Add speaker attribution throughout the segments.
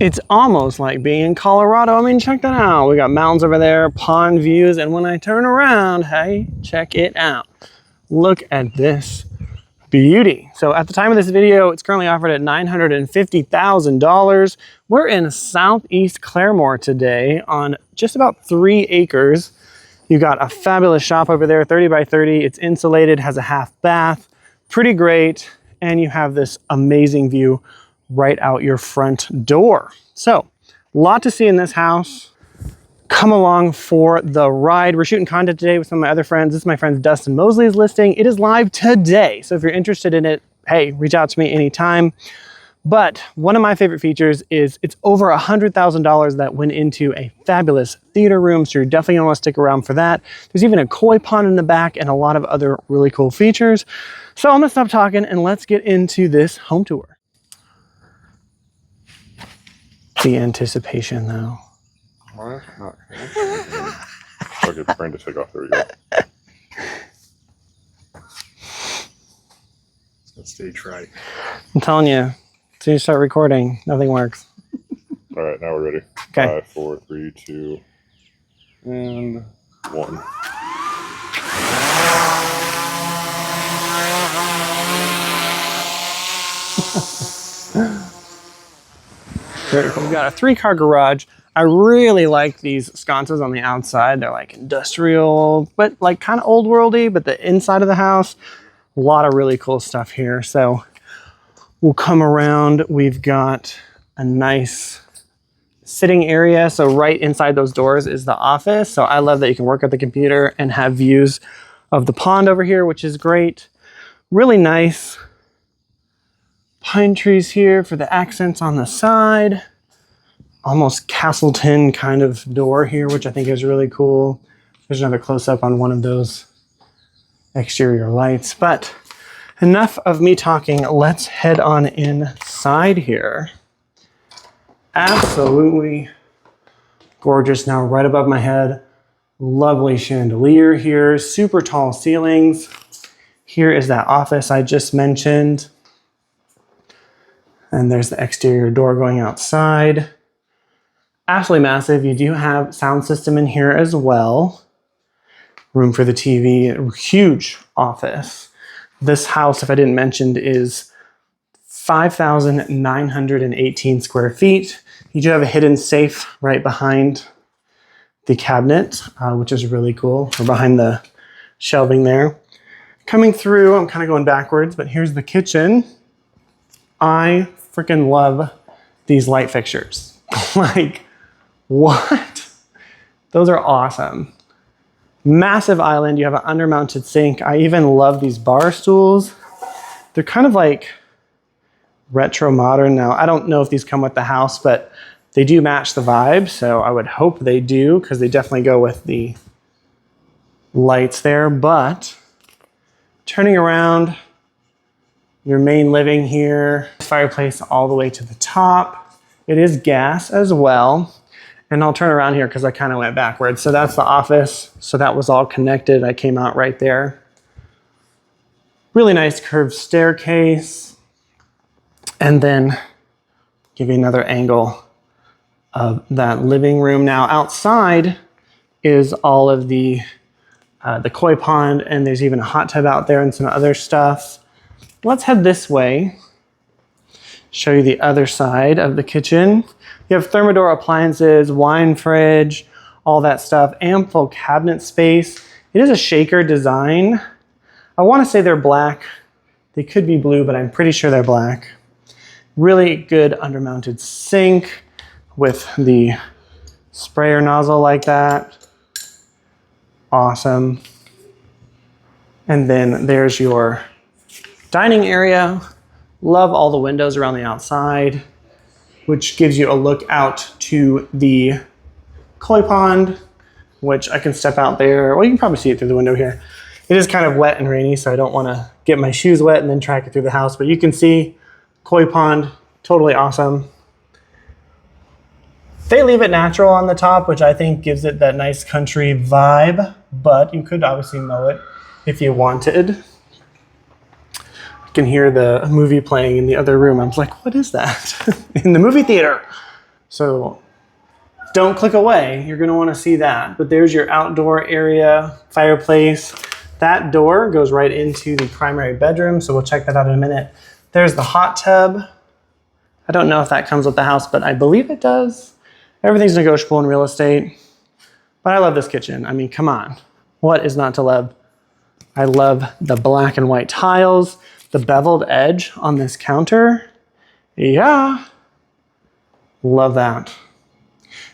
Speaker 1: It's almost like being in Colorado. I mean, check that out. We got mountains over there, pond views, and when I turn around, hey, check it out. Look at this beauty. So at the time of this video, it's currently offered at $950,000. We're in southeast Claremore today on just about 3 acres. You got a fabulous shop over there, 30 by 30. It's insulated, has a half bath, pretty great. And you have this amazing view right out your front door. So, a lot to see in this house. Come along for the ride. We're shooting content today with some of my other friends. This is my friend Dustin Mosley's listing. It is live today. So if you're interested in it, hey, reach out to me anytime. But one of my favorite features is it's over $100,000 that went into a fabulous theater room. So you're definitely gonna wanna stick around for that. There's even a koi pond in the back and a lot of other really cool features. So I'm gonna stop talking and let's get into this home tour. The anticipation though.
Speaker 2: Not I'll get the brain to take off. There we go. It's got stage right.
Speaker 1: I'm telling you, as soon as you start recording, nothing works.
Speaker 2: All right, now we're ready.
Speaker 1: Okay.
Speaker 2: 5, 4, 3, 2, and 1.
Speaker 1: Very cool. We've got a 3-car garage. I really like these sconces on the outside. They're like industrial, but like kind of old worldy, but the inside of the house, a lot of really cool stuff here. So we'll come around. We've got a nice sitting area. So right inside those doors is the office. So I love that you can work at the computer and have views of the pond over here, which is great. Really nice pine trees here for the accents on the side. Almost Castleton kind of door here, which I think is really cool. There's another close-up on one of those exterior lights. But enough of me talking. Let's head on inside here. Absolutely gorgeous. Now right above my head, lovely chandelier here, super tall ceilings. Here is that office I just mentioned. And there's the exterior door going outside. Absolutely massive. You do have sound system in here as well. Room for the TV, huge office. This house, if I didn't mention, is 5,918 square feet. You do have a hidden safe right behind the cabinet, which is really cool, or behind the shelving there. Coming through, I'm kind of going backwards, but here's the kitchen. I freaking love these light fixtures. Like, what? Those are awesome. Massive island. You have an undermounted sink. I even love these bar stools. They're kind of like retro modern now. I don't know if these come with the house, but they do match the vibe. So I would hope they do, because they definitely go with the lights there. But turning around, your main living here, fireplace all the way to the top. It is gas as well. And I'll turn around here because I kind of went backwards. So that's the office. So that was all connected. I came out right there. Really nice curved staircase. And then give you another angle of that living room. Now outside is all of the koi pond, and there's even a hot tub out there and some other stuff. Let's head this way. Show you the other side of the kitchen. You have Thermador appliances, wine fridge, all that stuff, ample cabinet space. It is a shaker design. I want to say they're black. They could be blue, but I'm pretty sure they're black. Really good undermounted sink with the sprayer nozzle like that. Awesome. And then there's your dining area. Love all the windows around the outside, which gives you a look out to the koi pond, which I can step out there. Well, you can probably see it through the window here. It is kind of wet and rainy, so I don't want to get my shoes wet and then track it through the house, but you can see koi pond, totally awesome. They leave it natural on the top, which I think gives it that nice country vibe, but you could obviously mow it if you wanted. I can hear the movie playing in the other room. I was like, what is that? In the movie theater. So don't click away. You're going to want to see that. But there's your outdoor area, fireplace. That door goes right into the primary bedroom. So we'll check that out in a minute. There's the hot tub. I don't know if that comes with the house, but I believe it does. Everything's negotiable in real estate. But I love this kitchen. I mean, come on. What is not to love? I love the black and white tiles, the beveled edge on this counter. Yeah. Love that.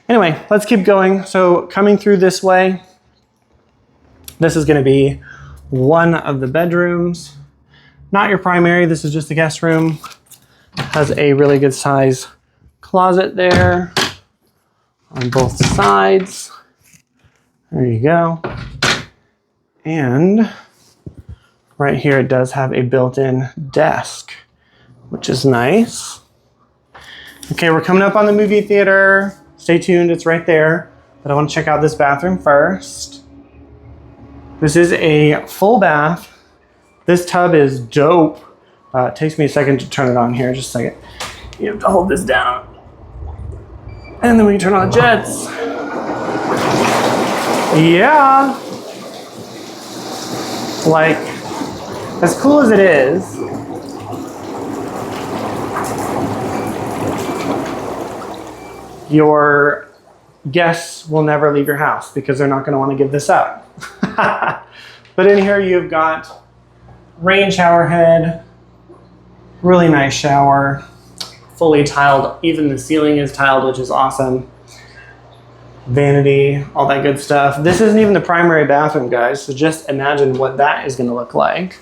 Speaker 1: Anyway, let's keep going. So coming through this way, this is going to be one of the bedrooms. Not your primary. This is just the guest room. Has a really good size closet there on both sides. There you go. And right here, it does have a built-in desk, which is nice. Okay, we're coming up on the movie theater. Stay tuned, it's right there. But I want to check out this bathroom first. This is a full bath. This tub is dope. It takes me a second to turn it on here, just a second. You have to hold this down. And then we can turn on the jets. Yeah. Like, as cool as it is, your guests will never leave your house because they're not going to want to give this up. But in here you've got rain shower head, really nice shower, fully tiled. Even the ceiling is tiled, which is awesome. Vanity, all that good stuff. This isn't even the primary bathroom, guys, so just imagine what that is going to look like.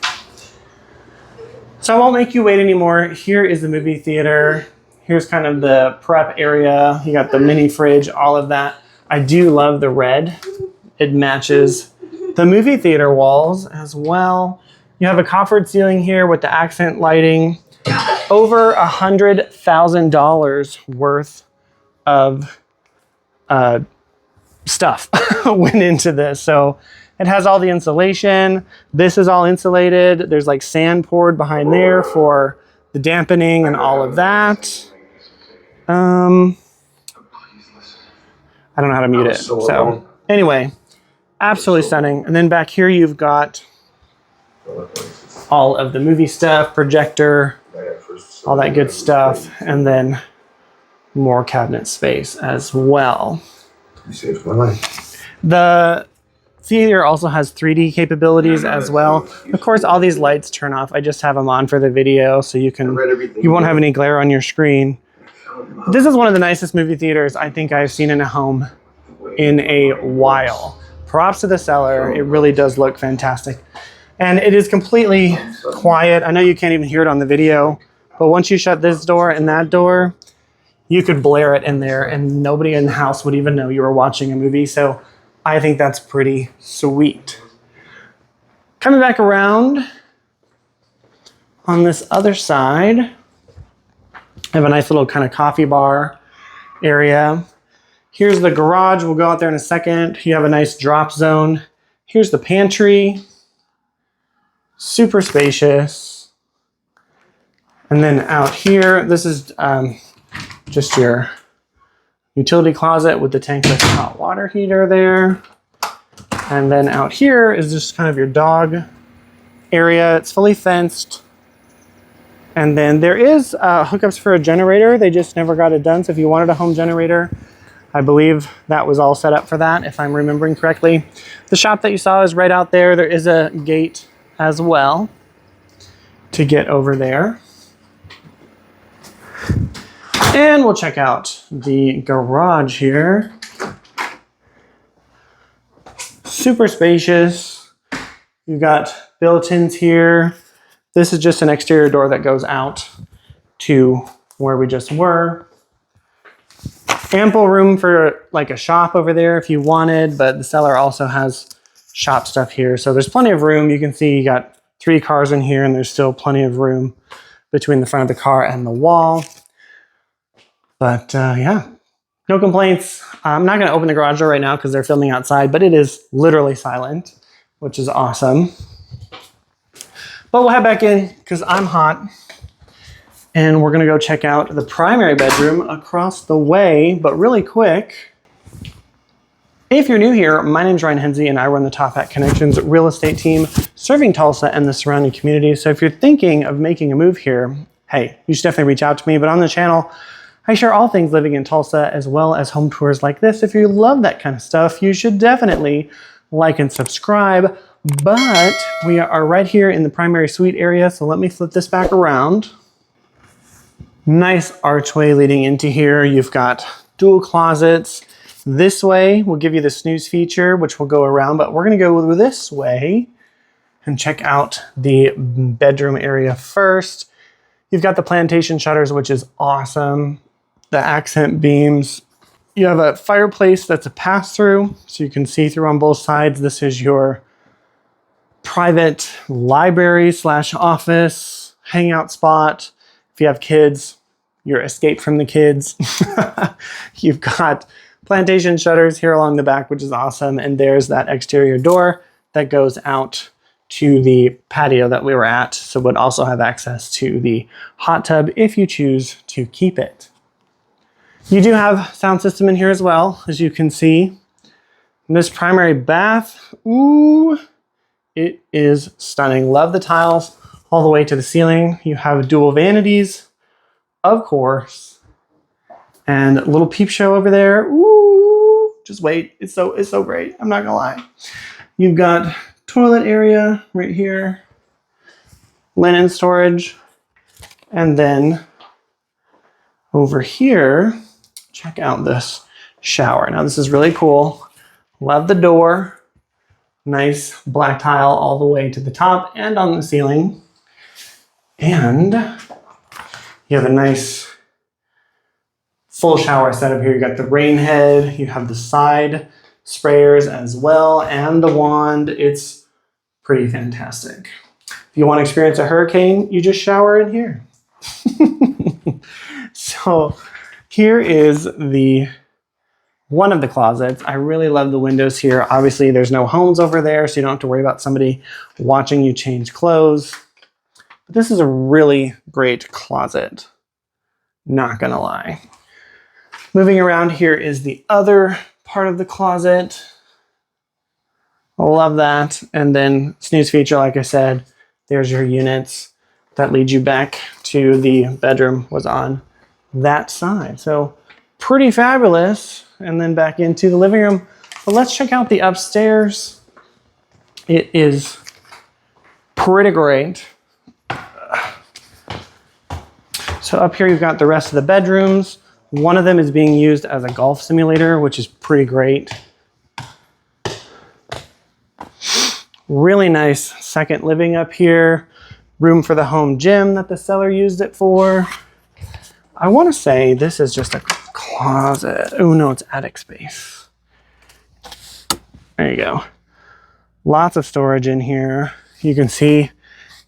Speaker 1: So I won't make you wait anymore. Here is the movie theater. Here's kind of the prep area. You got the mini fridge, all of that. I do love the red. It matches the movie theater walls as well. You have a coffered ceiling here with the accent lighting. Over $100,000 worth of stuff went into this. So it has all the insulation. This is all insulated. There's like sand poured behind there for the dampening and all of that. I don't know how to mute it. So anyway, absolutely stunning. And then back here you've got all of the movie stuff, projector, all that good stuff, and then more cabinet space as well.
Speaker 3: You saved my life.
Speaker 1: The theater also has 3D capabilities as well. Of course, all these lights turn off. I just have them on for the video so you won't have any glare on your screen. This is one of the nicest movie theaters I think I've seen in a home in a while. Props to the seller. It really does look fantastic. And it is completely quiet. I know you can't even hear it on the video, but once you shut this door and that door, you could blare it in there and nobody in the house would even know you were watching a movie. So I think that's pretty sweet. Coming back around on this other side, I have a nice little kind of coffee bar area. Here's the garage. We'll go out there in a second. You have a nice drop zone. Here's the pantry. Super spacious. And then out here, this is just your utility closet with the tankless hot water heater there. And then out here is just kind of your dog area. It's fully fenced. And then there is hookups for a generator. They just never got it done. So if you wanted a home generator, I believe that was all set up for that, if I'm remembering correctly. The shop that you saw is right out there. There is a gate as well to get over there. And we'll check out the garage here. Super spacious. You've got built-ins here. This is just an exterior door that goes out to where we just were. Ample room for like a shop over there if you wanted, but the seller also has shop stuff here. So there's plenty of room. You can see you got 3 cars in here and there's still plenty of room between the front of the car and the wall. But yeah, no complaints. I'm not going to open the garage door right now because they're filming outside, but it is literally silent, which is awesome. But we'll head back in because I'm hot. And we're gonna go check out the primary bedroom across the way, but really quick. If you're new here, my name is Ryan Hensey and I run the Top Hat Connections real estate team serving Tulsa and the surrounding community. So if you're thinking of making a move here, hey, you should definitely reach out to me. But on the channel, I share all things living in Tulsa as well as home tours like this. If you love that kind of stuff, you should definitely like and subscribe. But we are right here in the primary suite area. So let me flip this back around. Nice archway leading into here. You've got dual closets. This way will give you the snooze feature, which will go around, but we're gonna go this way and check out the bedroom area first. You've got the plantation shutters, which is awesome. The accent beams. You have a fireplace that's a pass-through, so you can see through on both sides. This is your private library / office, hangout spot. If you have kids, your escape from the kids. You've got plantation shutters here along the back, which is awesome. And there's that exterior door that goes out to the patio that we were at. So would also have access to the hot tub if you choose to keep it. You do have sound system in here as well, as you can see. And this primary bath, ooh, it is stunning. Love the tiles all the way to the ceiling. You have dual vanities, of course. And a little peep show over there. Ooh, just wait. It's so great. I'm not gonna lie. You've got toilet area right here, linen storage, and then over here, check out this shower. Now this is really cool. Love the door. Nice black tile all the way to the top and on the ceiling. And you have a nice full shower setup here. You got the rain head, you have the side sprayers as well, and the wand. It's pretty fantastic. If you want to experience a hurricane, you just shower in here. So here is one of the closets. I really love the windows here. Obviously there's no homes over there, so you don't have to worry about somebody watching you change clothes. But this is a really great closet, not gonna lie. Moving around here is the other part of the closet. I love that. And then snooze feature, like I said, there's your units that lead you back to the bedroom was on that side. So pretty fabulous. And then back into the living room. But let's check out the upstairs. It is pretty great. So up here, you've got the rest of the bedrooms. One of them is being used as a golf simulator, which is pretty great. Really nice second living up here. Room for the home gym that the seller used it for. I want to say this is just a closet. Oh no, it's attic space. There you go. Lots of storage in here. You can see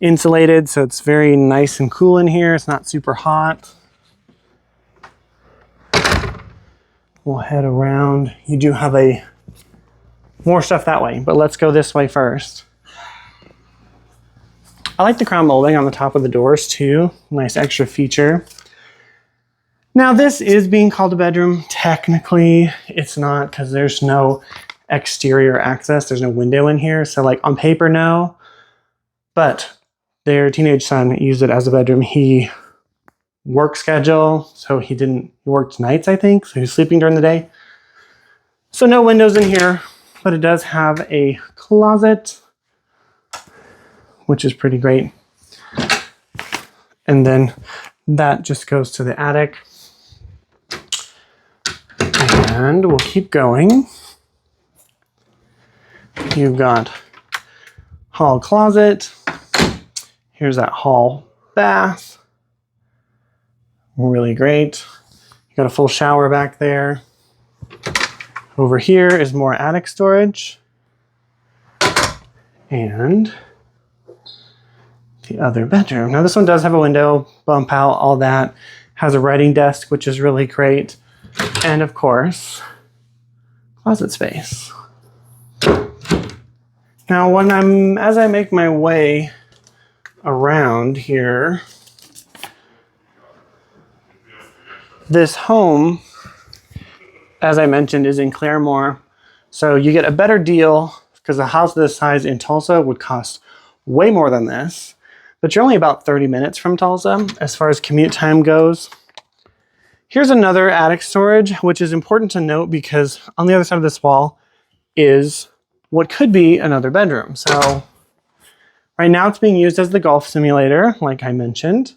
Speaker 1: insulated, so it's very nice and cool in here. It's not super hot. We'll head around. You do have more stuff that way, but let's go this way first. I like the crown molding on the top of the doors too. Nice extra feature. Now this is being called a bedroom. Technically, it's not because there's no exterior access. There's no window in here. So like on paper, no. But their teenage son used it as a bedroom. He work schedule, so he worked nights, I think, so he was sleeping during the day. So no windows in here, but it does have a closet, which is pretty great. And then that just goes to the attic. And we'll keep going. You've got hall closet. Here's that hall bath. Really great. You got a full shower back there. Over here is more attic storage. And the other bedroom. Now this one does have a window, bump out, all that. Has a writing desk, which is really great. And of course, closet space. Now as I make my way around here, This home, as I mentioned, is in Claremore. So you get a better deal because a house this size in Tulsa would cost way more than this. But you're only about 30 minutes from Tulsa as far as commute time goes. Here's another attic storage, which is important to note because on the other side of this wall is what could be another bedroom. So right now it's being used as the golf simulator, like I mentioned.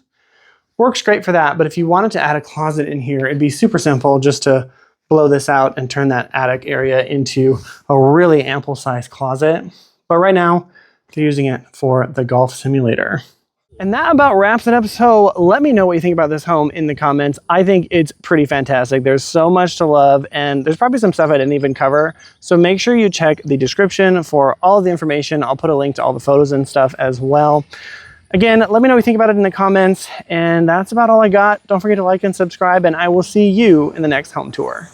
Speaker 1: Works great for that, but if you wanted to add a closet in here, it'd be super simple just to blow this out and turn that attic area into a really ample sized closet. But right now, they're using it for the golf simulator. And that about wraps it up. So let me know what you think about this home in the comments. I think it's pretty fantastic. There's so much to love, and there's probably some stuff I didn't even cover. So make sure you check the description for all of the information. I'll put a link to all the photos and stuff as well. Again, let me know what you think about it in the comments. And that's about all I got. Don't forget to like and subscribe, and I will see you in the next home tour.